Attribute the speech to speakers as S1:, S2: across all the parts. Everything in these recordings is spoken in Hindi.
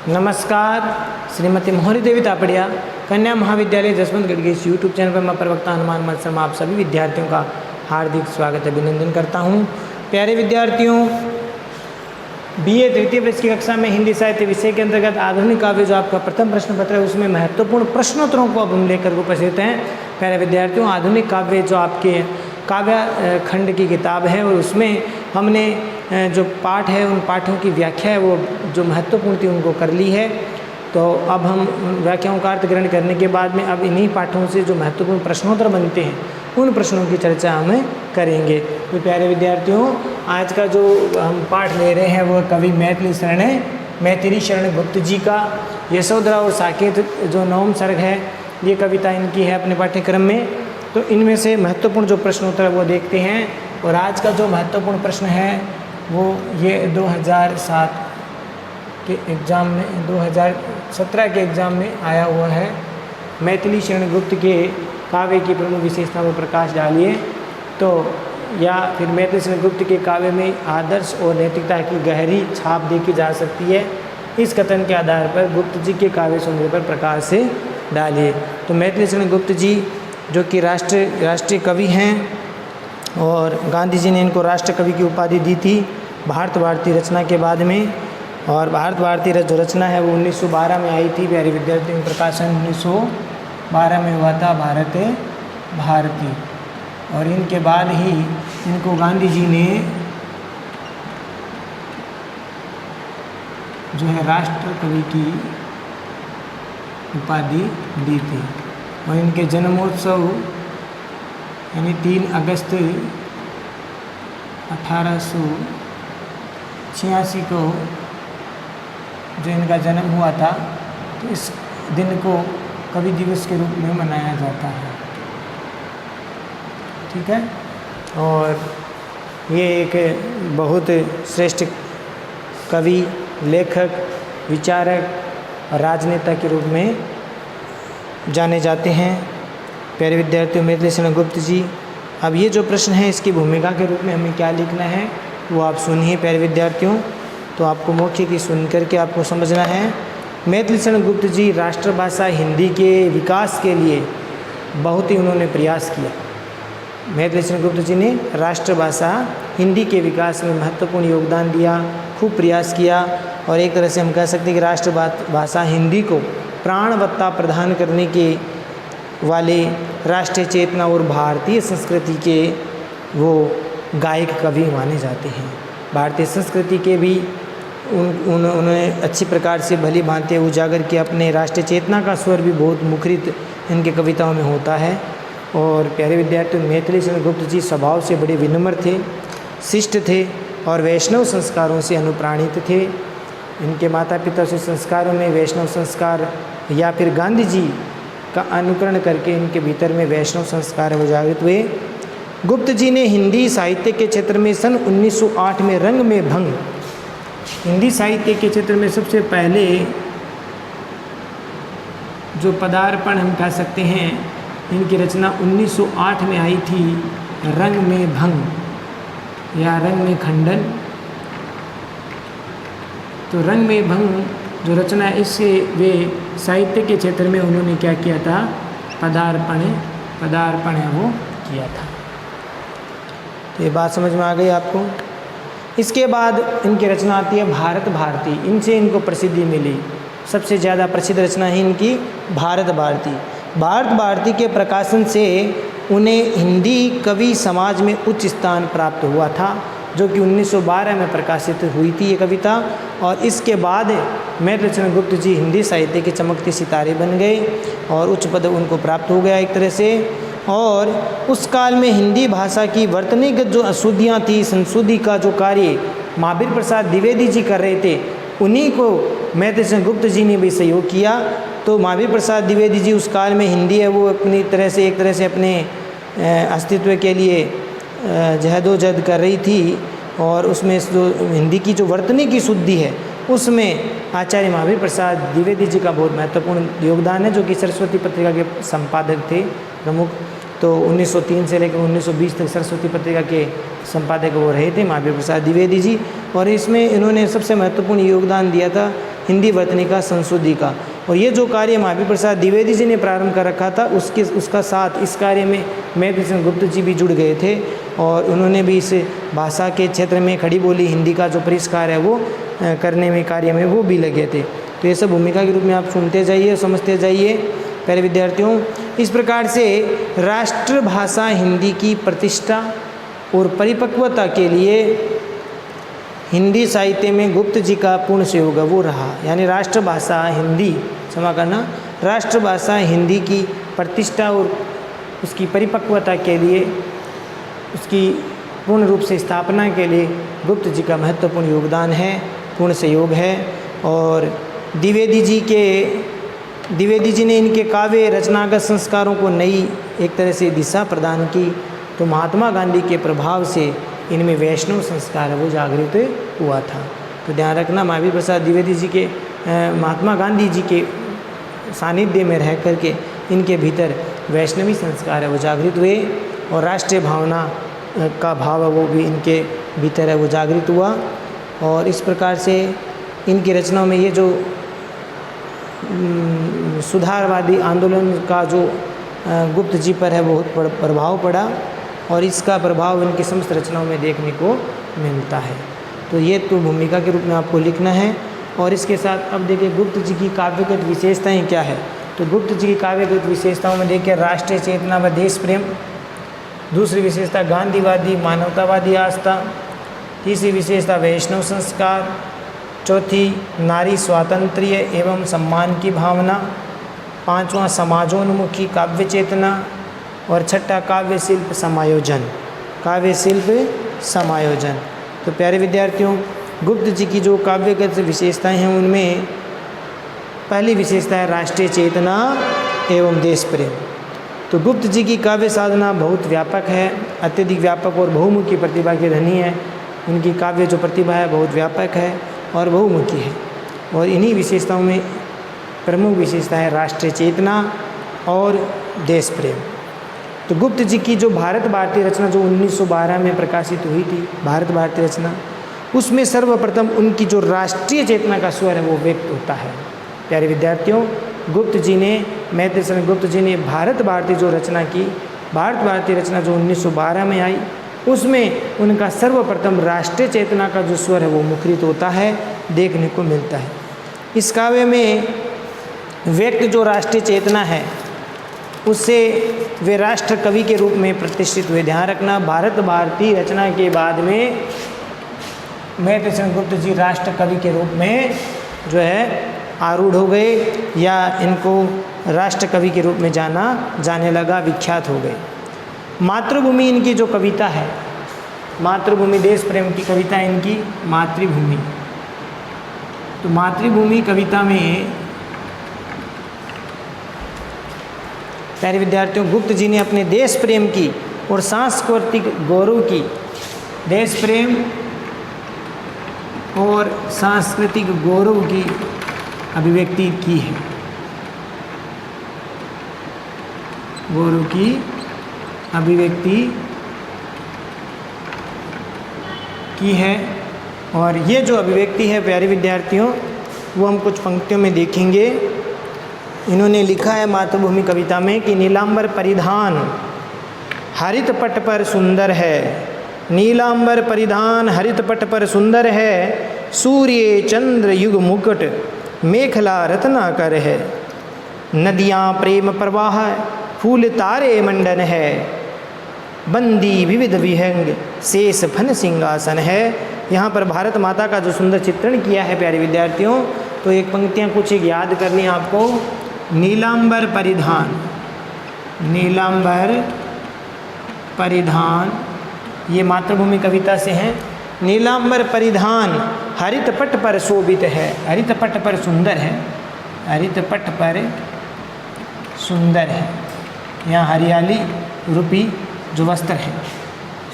S1: नमस्कार। श्रीमती मोहरी देवी तापड़िया कन्या महाविद्यालय जसवंतगढ़ के इस यूट्यूब चैनल पर मैं प्रवक्ता हनुमान मल शर्मा आप सभी विद्यार्थियों का हार्दिक स्वागत अभिनंदन करता हूं। प्यारे विद्यार्थियों, बीए तृतीय वर्ष की कक्षा में हिंदी साहित्य विषय के अंतर्गत आधुनिक काव्य जो आपका प्रथम प्रश्न पत्र है उसमें महत्वपूर्ण प्रश्नोत्तरों को अब हम लेकर उपस्थित हैं। प्यारे विद्यार्थियों, आधुनिक काव्य जो आपके काव्य खंड की किताब है और उसमें हमने जो पाठ है उन पाठों की व्याख्या है वो जो महत्वपूर्ण थी उनको कर ली है। तो अब हम व्याख्याओं का अर्थ ग्रहण करने के बाद में अब इन्हीं पाठों से जो महत्वपूर्ण प्रश्नोत्तर बनते हैं उन प्रश्नों की चर्चा हम करेंगे। तो प्यारे विद्यार्थियों, आज का जो हम पाठ ले रहे हैं वो कवि मैथिली शरण गुप्त जी का यशोधरा और साकेत जो नवम सर्ग है ये कविता इनकी है अपने पाठ्यक्रम में। तो इनमें से महत्वपूर्ण जो प्रश्नोत्तर वो देखते हैं। और आज का जो महत्वपूर्ण प्रश्न है वो ये 2007 के एग्ज़ाम में 2017 के एग्ज़ाम में आया हुआ है। मैथिली शरण गुप्त के काव्य की प्रमुख विशेषता पर प्रकाश डालिए। तो या फिर मैथिली शरण गुप्त के काव्य में आदर्श और नैतिकता की गहरी छाप देखी जा सकती है। इस कथन के आधार पर गुप्त जी के काव्य सौंदर्य पर प्रकाश से डालिए। तो मैथिली शरण गुप्त जी जो कि राष्ट्रीय कवि हैं और गांधी जी ने इनको राष्ट्र कवि की उपाधि दी थी भारत भारती रचना के बाद में। और भारत भारती जो रचना है वो 1912 में आई थी। प्यारे विद्यार्थियों, प्रकाशन 1912 में हुआ था भारत भारती। और इनके बाद ही इनको गांधी जी ने जो है राष्ट्र कवि की उपाधि दी थी। और इनके जन्मोत्सव यानी 3 अगस्त 1886 को जो इनका जन्म हुआ था तो इस दिन को कवि दिवस के रूप में मनाया जाता है। ठीक है। और ये एक बहुत श्रेष्ठ कवि, लेखक, विचारक और राजनेता के रूप में जाने जाते हैं। प्यारे विद्यार्थियों, मैथिली शरण गुप्त जी, अब ये जो प्रश्न है इसकी भूमिका के रूप में हमें क्या लिखना है वो आप सुनिए। प्यारे विद्यार्थियों, तो आपको मौखिक की सुन करके आपको समझना है। मैथिली शरण गुप्त जी राष्ट्रभाषा हिंदी के विकास के लिए बहुत ही उन्होंने प्रयास किया। मैथिली शरण गुप्त जी ने राष्ट्रभाषा हिंदी के विकास में महत्वपूर्ण योगदान दिया, खूब प्रयास किया। और एक तरह से हम कह सकते हैं कि राष्ट्रभाषा हिंदी को प्राणवत्ता प्रदान करने के वाले राष्ट्रीय चेतना और भारतीय संस्कृति के वो गायक कवि माने जाते हैं। भारतीय संस्कृति के भी उन्होंने अच्छी प्रकार से भली भांति उजागर किया। अपने राष्ट्रीय चेतना का स्वर भी बहुत मुखरित इनके कविताओं में होता है। और प्यारे विद्यार्थियों, मैथिली शरण गुप्त जी स्वभाव से बड़े विनम्र थे, शिष्ट थे और वैष्णव संस्कारों से अनुप्राणित थे। इनके माता पिता से संस्कारों में वैष्णव संस्कार या फिर गांधी जी का अनुकरण करके इनके भीतर में वैष्णव संस्कार उजागृत हुए। गुप्त जी ने हिंदी साहित्य के क्षेत्र में सन 1908 में रंग में भंग, हिंदी साहित्य के क्षेत्र में सबसे पहले जो पदार्पण हम कह सकते हैं, इनकी रचना 1908 में आई थी, रंग में भंग या रंग में खंडन। तो रंग में भंग जो रचना है इससे वे साहित्य के क्षेत्र में उन्होंने क्या किया था, पदार्पण है वो किया था। तो ये बात समझ में आ गई आपको। इसके बाद इनकी रचना आती है भारत भारती। इनसे इनको प्रसिद्धि मिली, सबसे ज़्यादा प्रसिद्ध रचना है इनकी भारत भारती। भारत भारती के प्रकाशन से उन्हें हिंदी कवि समाज में उच्च स्थान प्राप्त हुआ था, जो कि 1912 में प्रकाशित हुई थी ये कविता। और इसके बाद मैथिली शरण गुप्त जी हिंदी साहित्य के चमकते सितारे बन गए और उच्च पद उनको प्राप्त हो गया एक तरह से। और उस काल में हिंदी भाषा की वर्तनीगत जो अशुद्धियाँ थी, संशुद्धि का जो कार्य महावीर प्रसाद द्विवेदी जी कर रहे थे, उन्हीं को मैथिली शरण गुप्त जी ने भी सहयोग किया। तो महावीर प्रसाद द्विवेदी जी उस काल में हिंदी है वो अपनी तरह से एक तरह से अपने अस्तित्व के लिए जहदोजहद कर रही थी। और उसमें जो हिंदी की जो वर्तनी की शुद्धि है उसमें आचार्य महावीर प्रसाद द्विवेदी जी का बहुत महत्वपूर्ण योगदान है, जो कि सरस्वती पत्रिका के संपादक थे प्रमुख। तो 1903 से लेकर 1920 तक सरस्वती पत्रिका के संपादक वो रहे थे महावीर प्रसाद द्विवेदी जी। और इसमें इन्होंने सबसे महत्वपूर्ण योगदान दिया था हिंदी वर्तनिका संशोधी का। और ये जो कार्य महावीर प्रसाद द्विवेदी जी ने प्रारंभ कर रखा था उसका साथ इस कार्य में महर्षि गुप्त जी भी जुड़ गए थे और उन्होंने भी इस भाषा के क्षेत्र में खड़ी बोली हिंदी का जो परिष्कार है वो करने में कार्य में वो भी लगे थे। तो ये सब भूमिका के रूप में आप सुनते जाइए, समझते जाइए प्यारे विद्यार्थियों। इस प्रकार से राष्ट्रभाषा हिंदी की प्रतिष्ठा और परिपक्वता के लिए हिंदी साहित्य में गुप्त जी का पूर्ण सहयोग वो रहा। यानी राष्ट्रभाषा हिंदी, क्षमा करना, राष्ट्रभाषा हिंदी की प्रतिष्ठा और उसकी परिपक्वता के लिए, उसकी पूर्ण रूप से स्थापना के लिए गुप्त जी का महत्वपूर्ण योगदान है, पूर्ण सहयोग है। और द्विवेदी जी ने इनके काव्य रचनागत संस्कारों को नई एक तरह से दिशा प्रदान की। तो महात्मा गांधी के प्रभाव से इनमें वैष्णव संस्कार वो जागृत हुआ था। तो ध्यान रखना, महावीर प्रसाद द्विवेदी जी के महात्मा गांधी जी के सानिध्य में रह करके इनके भीतर वैष्णवी संस्कार है वो जागृत हुए और राष्ट्रीय भावना का भाव है वो भी इनके भीतर है वो जागृत हुआ। और इस प्रकार से इनकी रचनाओं में ये जो सुधारवादी आंदोलन का जो गुप्त जी पर है बहुत प्रभाव पड़ा और इसका प्रभाव इनकी समस्त रचनाओं में देखने को मिलता है। तो ये तो भूमिका के रूप में आपको लिखना है। और इसके साथ अब देखिए गुप्त जी की काव्यगत विशेषताएं क्या है। तो गुप्त जी की काव्यगत विशेषताओं में देखिए राष्ट्रीय चेतना व देश प्रेम, दूसरी विशेषता गांधीवादी मानवतावादी आस्था, तीसरी विशेषता वैष्णव संस्कार, चौथी नारी स्वातंत्र्य एवं सम्मान की भावना, पांचवा समाजोन्मुखी काव्य चेतना और छठा काव्य शिल्प समायोजन। काव्य शिल्प समायोजन। तो प्यारे विद्यार्थियों, गुप्त जी की जो काव्यगत विशेषताएं हैं उनमें पहली विशेषता है राष्ट्रीय चेतना एवं देश प्रेम। तो गुप्त जी की काव्य साधना बहुत व्यापक है, अत्यधिक व्यापक और बहुमुखी प्रतिभा की धनी है। उनकी काव्य जो प्रतिभा है बहुत व्यापक है और बहुमुखी है। और इन्हीं विशेषताओं में प्रमुख विशेषता है राष्ट्रीय चेतना और देश प्रेम। तो गुप्त जी की जो भारत भारती रचना जो 1912 में प्रकाशित हुई थी, भारत भारती रचना, उसमें सर्वप्रथम उनकी जो राष्ट्रीय चेतना का स्वर है वो व्यक्त होता है। प्यारे विद्यार्थियों, गुप्त जी ने, महर्षि गुप्त जी ने भारत भारती जो रचना की, भारत भारती रचना जो 1912 में आई, उसमें उनका सर्वप्रथम राष्ट्रीय चेतना का जो स्वर है वो मुखरित होता है, देखने को मिलता है। इस काव्य में व्यक्त जो राष्ट्रीय चेतना है उससे वे राष्ट्र कवि के रूप में प्रतिष्ठित हुए। ध्यान रखना, भारत भारती रचना के बाद में महर्षि गुप्त जी राष्ट्र कवि के रूप में जो है आरूढ़ हो गए या इनको राष्ट्र कवि के रूप में जाने लगा, विख्यात हो गए। मातृभूमि इनकी जो कविता है, मातृभूमि देश प्रेम की कविता है इनकी मातृभूमि। तो मातृभूमि कविता में प्यारे विद्यार्थियों, गुप्त जी ने अपने देश प्रेम की और सांस्कृतिक गौरव की, देश प्रेम और सांस्कृतिक गौरव की अभिव्यक्ति की है, गौरव की अभिव्यक्ति की है। और ये जो अभिव्यक्ति है प्यारे विद्यार्थियों, वो हम कुछ पंक्तियों में देखेंगे। इन्होंने लिखा है मातृभूमि कविता में कि नीलांबर परिधान हरित पट पर सुंदर है, नीलांबर परिधान हरित पट पर सुंदर है, सूर्य चंद्र युग मुकुट मेखला रत्नाकर है, नदियाँ प्रेम प्रवाह फूल तारे मंडन है, बंदी विविध विहंग शेष फन सिंहासन है। यहाँ पर भारत माता का जो सुंदर चित्रण किया है प्यारे विद्यार्थियों, तो एक पंक्तियाँ कुछ एक याद करनी है आपको। नीलांबर परिधान, नीलांबर परिधान, ये मातृभूमि कविता से हैं। नीलांबर परिधान हरित पट पर शोभित है, हरित पट पर सुंदर है, हरित पट पर सुंदर है। यहाँ हरियाली रूपी जो वस्त्र है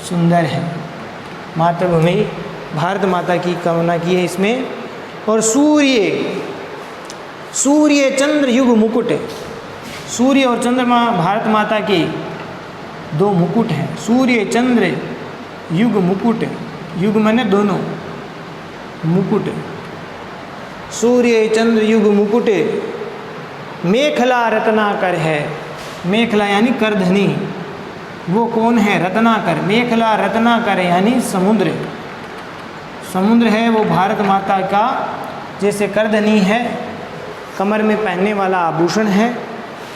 S1: सुंदर है। मातृभूमि भारत माता की कामना की है इसमें। और सूर्य चंद्र युग मुकुट, सूर्य और चंद्रमा भारत माता के दो मुकुट हैं। सूर्य चंद्र युग मुकुट, युग माने दोनों, मुकुट सूर्य चंद्र युग मुकुट, मेखला रत्नाकर है। मेखला यानी करधनी, वो कौन है? रत्नाकर। मेखला रत्नाकर यानी समुद्र, समुद्र है वो भारत माता का जैसे करधनी है, कमर में पहनने वाला आभूषण है।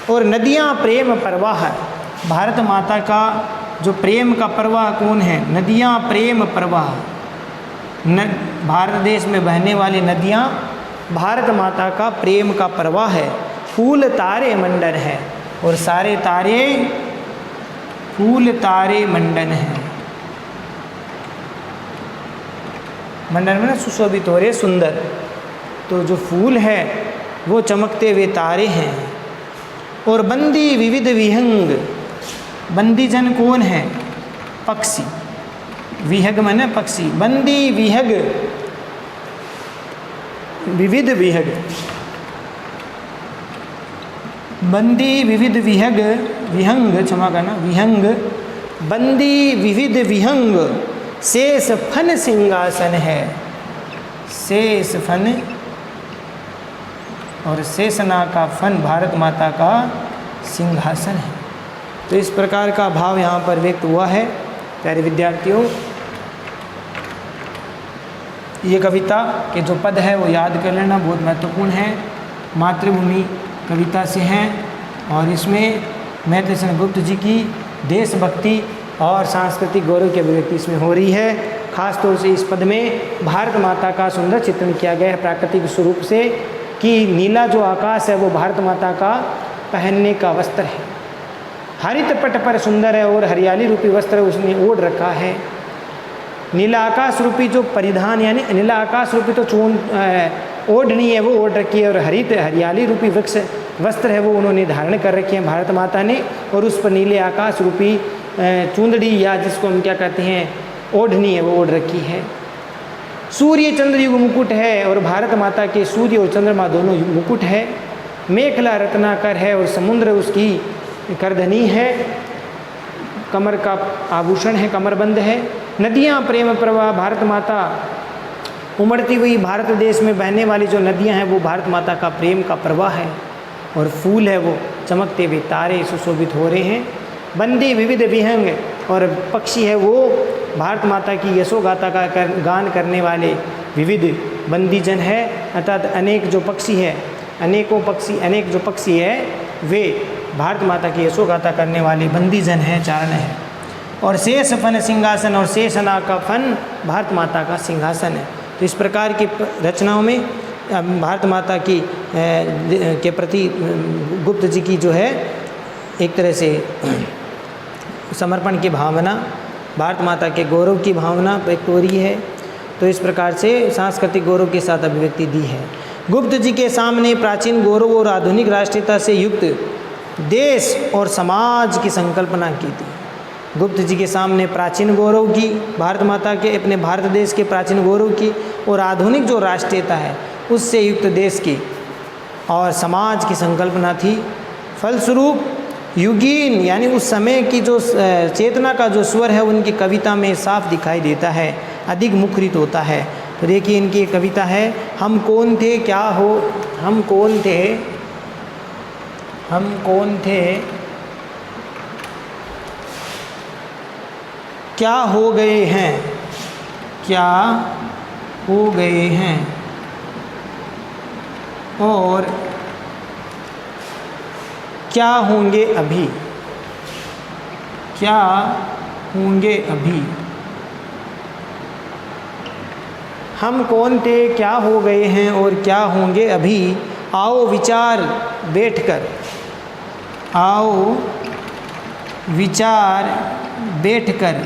S1: और नदियाँ प्रेम प्रवाह, भारत माता का जो प्रेम का प्रवाह कौन है? नदियाँ प्रेम प्रवाह। भारत देश में बहने वाली नदियाँ भारत माता का प्रेम का प्रवाह है। फूल तारे मंडन है, और सारे तारे फूल तारे मंडन है। मंडन में ना सुशोभित हो रहे, सुंदर। तो जो फूल है वो चमकते हुए तारे हैं। और बंदी विविध विहंग, बंदी जन कौन है? पक्षी। विहग माने पक्षी। बंदी विहग, विविध विहग, बंदी विविध विहग, विहंग क्षमा करना, विहंग, बंदी विविध विहंग, शेष फन सिंहासन है। शेष फन और शेषना का फन भारत माता का सिंहासन है। तो इस प्रकार का भाव यहाँ पर व्यक्त हुआ है। प्यारे विद्यार्थियों, ये कविता के जो पद है वो याद कर लेना, बहुत महत्वपूर्ण है। मातृभूमि कविता से हैं और इसमें महर्षि चंद्रगुप्त जी की देशभक्ति और सांस्कृतिक गौरव की अभिव्यक्ति इसमें हो रही है। खास तौर से इस पद में भारत माता का सुंदर चित्रण किया गया है प्राकृतिक स्वरूप से, कि नीला जो आकाश है वो भारत माता का पहनने का वस्त्र है। हरित पट पर सुंदर है और हरियाली रूपी वस्त्र उसने ओढ़ रखा है। नीला आकाश रूपी जो परिधान, यानी नीला आकाश रूपी तो ओढ़नी है वो ओढ़ रखी है, और हरित हरियाली रूपी वस्त्र है वो उन्होंने धारण कर रखे हैं भारत माता ने, और उस पर नीले आकाश रूपी चूंदड़ी या जिसको हम क्या कहते हैं ओढ़नी है वो ओढ़ रखी है। सूर्य चंद्र युग मुकुट है, और भारत माता के सूर्य और चंद्रमा दोनों मुकुट है। मेखला रत्नाकर है और समुद्र उसकी करधनी है, कमर का आभूषण है, कमरबंद है। नदियाँ प्रेम प्रवाह, भारत माता उमड़ती हुई भारत देश में बहने वाली जो नदियाँ हैं वो भारत माता का प्रेम का प्रवाह है। और फूल है वो चमकते हुए तारे सुशोभित हो रहे हैं। बंदी विविध विहंग, और पक्षी है वो भारत माता की यशोगाथा का गान करने वाले विविध बंदीजन है, अर्थात अनेक जो पक्षी है, अनेक जो पक्षी है वे भारत माता की यशोगाथा करने वाले बंदीजन हैं, चारण है। और शेष फन सिंहासन, और शेषना का फन भारत माता का सिंहासन है। तो इस प्रकार की रचनाओं में भारत माता की के प्रति गुप्त जी की जो है एक तरह से समर्पण की भावना, भारत माता के गौरव की भावना व्यक्त हो रही है। तो इस प्रकार से सांस्कृतिक गौरव के साथ अभिव्यक्ति दी है। गुप्त जी के सामने प्राचीन गौरव और आधुनिक राष्ट्रीयता से युक्त देश और समाज की संकल्पना की थी। गुप्त जी के सामने प्राचीन गौरव की, भारत माता के अपने भारत देश के प्राचीन गौरव की, और आधुनिक जो राष्ट्रीयता है उससे युक्त देश की और समाज की संकल्पना थी। फलस्वरूप युगीन यानी उस समय की जो चेतना का जो स्वर है उनकी कविता में साफ दिखाई देता है, अधिक मुखरित होता है। तो देखिए इनकी कविता है, हम कौन थे क्या हो, हम कौन थे, हम कौन थे क्या हो गए हैं, क्या हो गए हैं, और क्या होंगे अभी, क्या होंगे अभी। हम कौन थे क्या हो गए हैं और क्या होंगे अभी, आओ विचार बैठकर, आओ विचार बैठकर,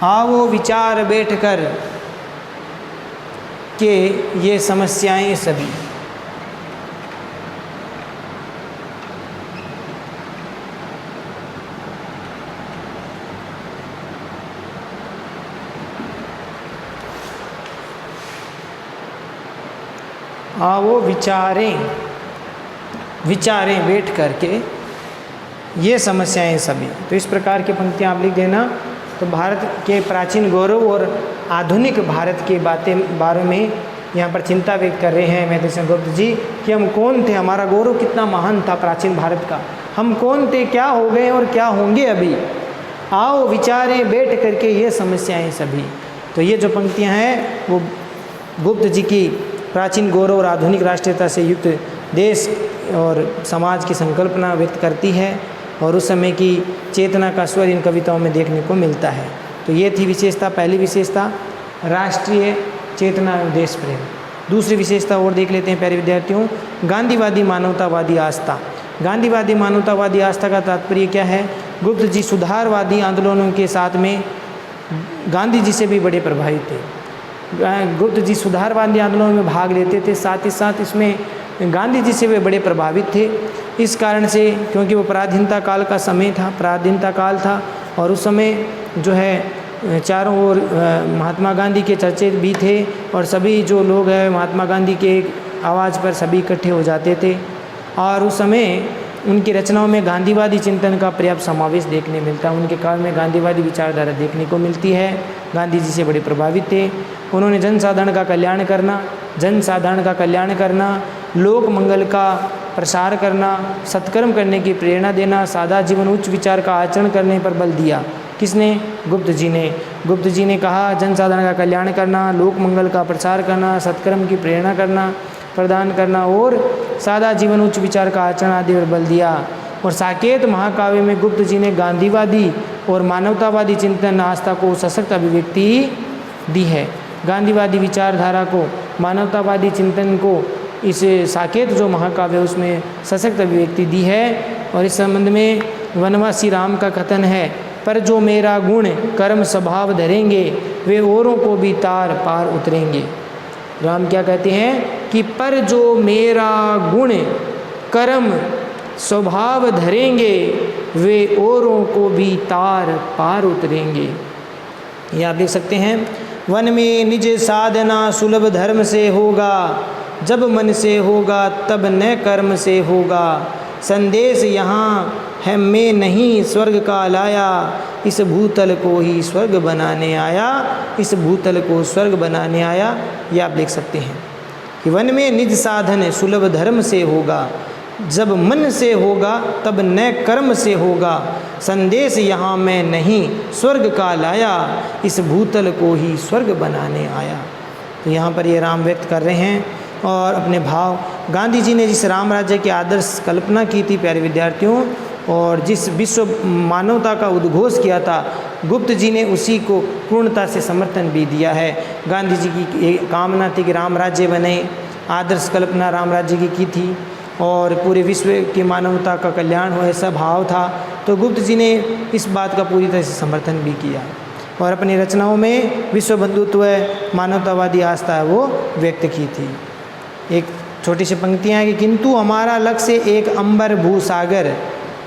S1: आओ विचार बैठकर के ये समस्याएं सभी। आओ विचारें, विचारें बैठ करके ये समस्याएं सभी। तो इस प्रकार की पंक्तियाँ आप लिख देना। तो भारत के प्राचीन गौरव और आधुनिक भारत के बारे में यहाँ पर चिंता व्यक्त कर रहे हैं मैथिली शंकर गुप्त जी कि हम कौन थे, हमारा गौरव कितना महान था प्राचीन भारत का, हम कौन थे, क्या हो गए और क्या होंगे अभी, आओ विचारें बैठ करके ये समस्याएं सभी। तो ये जो पंक्तियाँ हैं वो गुप्त जी की प्राचीन गौरव और आधुनिक राष्ट्रीयता से युक्त देश और समाज की संकल्पना व्यक्त करती है और उस समय की चेतना का स्वर इन कविताओं में देखने को मिलता है। तो ये थी विशेषता, पहली विशेषता राष्ट्रीय चेतना और देश प्रेम। दूसरी विशेषता और देख लेते हैं प्यारे विद्यार्थियों, गांधीवादी मानवतावादी आस्था। गांधीवादी मानवतावादी आस्था का तात्पर्य क्या है? गुप्त जी सुधारवादी आंदोलनों के साथ में गांधी जी से भी बड़े प्रभावित थे। गुप्त जी सुधारवादी आंदोलनों में भाग लेते थे, साथ ही साथ इसमें गांधी जी से वे बड़े प्रभावित थे। इस कारण से, क्योंकि वो पराधीनता काल का समय था, पराधीनता काल था और उस समय जो है चारों ओर महात्मा गांधी के चर्चे भी थे और सभी जो लोग हैं महात्मा गांधी के आवाज़ पर सभी इकट्ठे हो जाते थे और उस समय उनकी रचनाओं में गांधीवादी चिंतन का पर्याप्त समावेश देखने मिलता है। उनके काल में गांधीवादी विचारधारा देखने को मिलती है। गांधी जी से बड़े प्रभावित थे। उन्होंने जनसाधारण का कल्याण करना, लोक मंगल का प्रसार करना, सत्कर्म करने की प्रेरणा देना, सादा जीवन उच्च विचार का आचरण करने पर बल दिया। किसने? गुप्त जी ने। गुप्त जी ने कहा जनसाधारण का कल्याण करना, लोक मंगल का प्रसार करना, सत्कर्म की प्रेरणा करना प्रदान करना और सादा जीवन उच्च विचार का आचरण आदि पर बल दिया। और साकेत महाकाव्य में गुप्त जी ने गांधीवादी और मानवतावादी चिंतन आस्था को सशक्त अभिव्यक्ति दी है। गांधीवादी विचारधारा को, मानवतावादी चिंतन को इस साकेत जो महाकाव्य है उसमें सशक्त अभिव्यक्ति दी है। और इस संबंध में वनवासी राम का कथन है, पर जो मेरा गुण कर्म स्वभाव धरेंगे वे औरों को भी तार पार उतरेंगे। राम क्या कहते हैं कि पर जो मेरा गुण कर्म स्वभाव धरेंगे वे औरों को भी तार पार उतरेंगे। ये आप देख सकते हैं, वन में निज साधना सुलभ धर्म से होगा, जब मन से होगा तब न कर्म से होगा। संदेश यहाँ है मैं नहीं स्वर्ग का लाया, इस भूतल को ही स्वर्ग बनाने आया, इस भूतल को स्वर्ग बनाने आया। ये आप देख सकते हैं कि वन में निज साधन सुलभ धर्म से होगा, जब मन से होगा तब न कर्म से होगा। संदेश यहाँ मैं नहीं स्वर्ग का लाया, इस भूतल को ही स्वर्ग बनाने आया। तो यहाँ पर ये राम व्यक्त कर रहे हैं और अपने भाव। गांधी जी ने जिस राम राज्य की आदर्श कल्पना की थी प्यारे विद्यार्थियों, और जिस विश्व मानवता का उद्घोष किया था, गुप्त जी ने उसी को पूर्णता से समर्थन भी दिया है। गांधी जी की कामना थी कि राम राज्य बने, आदर्श कल्पना राम राज्य की थी और पूरे विश्व की मानवता का कल्याण हो, ऐसा भाव था। तो गुप्त जी ने इस बात का पूरी तरह से समर्थन भी किया और अपनी रचनाओं में विश्व बंधुत्व मानवतावादी आस्था है वो व्यक्त की थी। एक छोटी सी पंक्तियाँ हैं कि किंतु हमारा लक्ष्य एक अंबर भूसागर,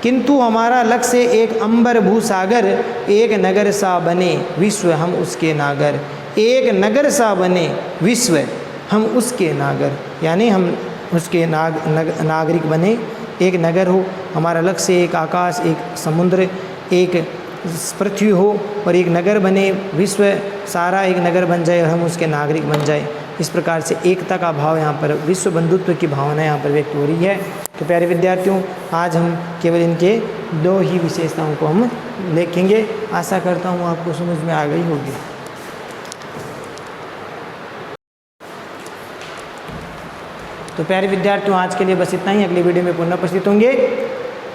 S1: किंतु हमारा लक्ष्य एक अंबर भूसागर, एक नगर सा बने विश्व हम उसके नागर। एक नगर सा बने विश्व हम उसके नागर, यानी हम उसके नागरिक बने, एक नगर हो। हमारा लक्ष्य एक आकाश, एक समुद्र, एक पृथ्वी हो और एक नगर बने, विश्व सारा एक नगर बन जाए और हम उसके नागरिक बन जाए। इस प्रकार से एकता का भाव यहाँ पर, विश्व बंधुत्व की भावना यहाँ पर व्यक्त हो रही है। तो प्यारे विद्यार्थियों, आज हम केवल इनके दो ही विशेषताओं को हम देखेंगे। आशा करता हूँ आपको समझ में आ गई होगी। तो प्यारे विद्यार्थियों, आज के लिए बस इतना ही। अगले वीडियो में पुनः उपस्थित होंगे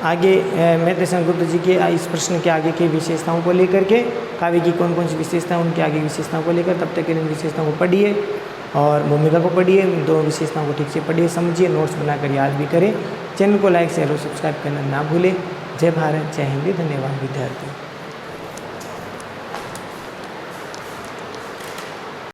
S1: आगे मैथिली शंकर गुप्त जी के इस प्रश्न के आगे की विशेषताओं को लेकर के, काव्य की कौन कौन सी विशेषताएं, उनके आगे विशेषताओं को लेकर। तब तक के लिए इन विशेषताओं को पढ़िए और भूमिका को पढ़िए, दो विशेषताओं को ठीक से पढ़िए, समझिए, नोट्स बनाकर याद भी करें। चैनल को लाइक शेयर और सब्सक्राइब करना ना भूलें। जय भारत, जय हिंद, धन्यवाद विद्यार्थी।